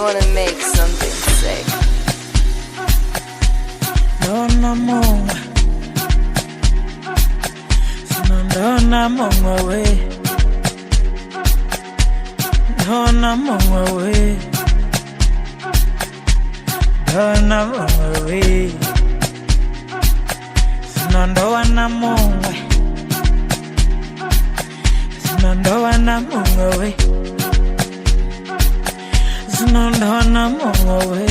wanna make something sick. Dona Munga, Dona Munga we, Dona Munga we, Dona Munga we, Dona Munga, Dona Munga we, Dona Munga we.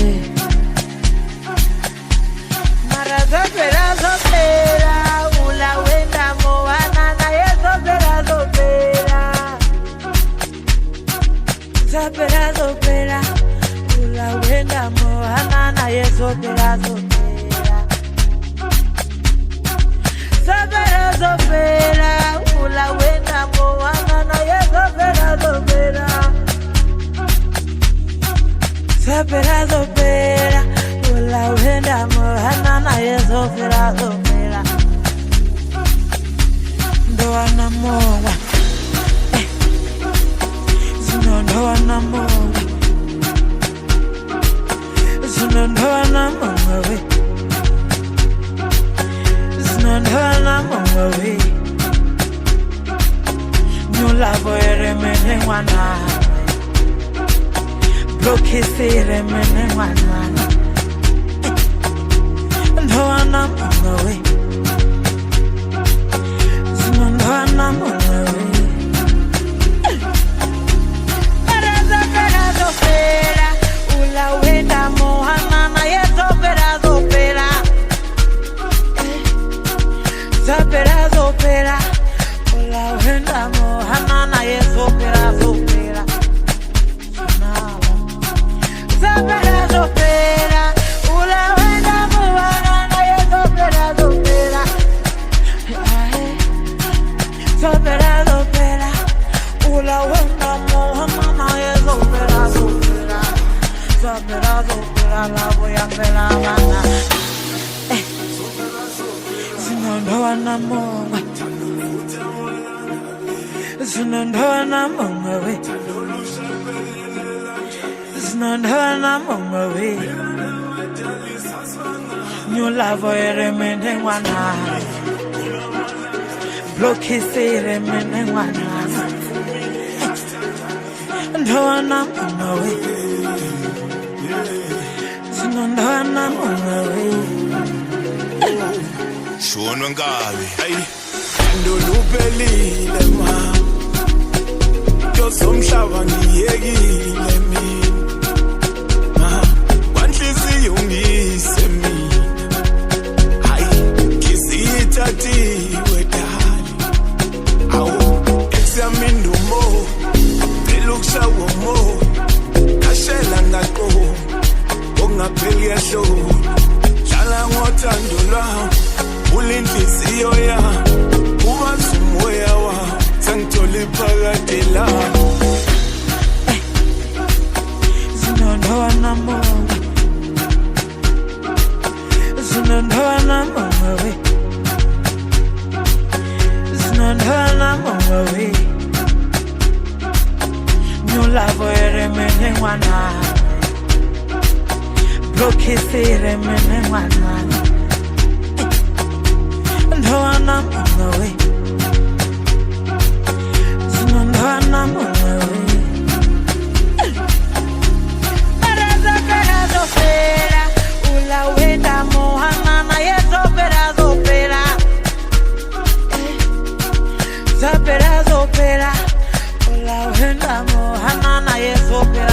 Zopera, zopera, ula wenda moana na ye zopera, zopera. Zopera, zopera, ula wenda moana na ye zopera, zopera. Zopera, zopera, ula wenda moana na ye zopera, zopera. Zopera, zopera. La wenda mohana na yezo fera zopera Ndoana moa Zino ndoana moa Zino ndoana moa we Zino ndoana moa we Nyula voere mene wana Bloki sire mene wana Dona Munga we, Dona Munga we. Zopera, zopera, ula wenda mohana na ye zopera, zopera. Zopera, zopera, ula wenda mohana na ye zopera, zopera. Zopera, zopera, ula wenda mohana. Zopera, zopera, ula wenda mohana na ye zopera, zopera. Zopera, zopera, la voy a pelar mana. Zinondoana monga, zinondoana monga we, zinondoana monga we. Nyula voere mene wana. Bloki sire mene wana Ndoana munga we Zino ndoana munga we Shonwa ngawe Ndolupelile ma Yosomhlaba ngiyekile mina Kwanhliziyo ngise mina Hayi ngisithathiwe Examinumo, Peluxawo mo, Kashela ngako, Ongapheli yahlo, Hlala ngothandolwa, ulinhliziyo ya, ubazi umoya wa, sangithola phakathi la. Zinondoana monga, Zinondoana monga we. Zinondoana monga we Nyula voere mene wana Bloki sire mene wana Ndoana monga we Zinondoana monga we Zopera, zopera, ula wenda mohana na ye zopera, zopera. Zopera, zopera, ula wenda mohana na ye zopera.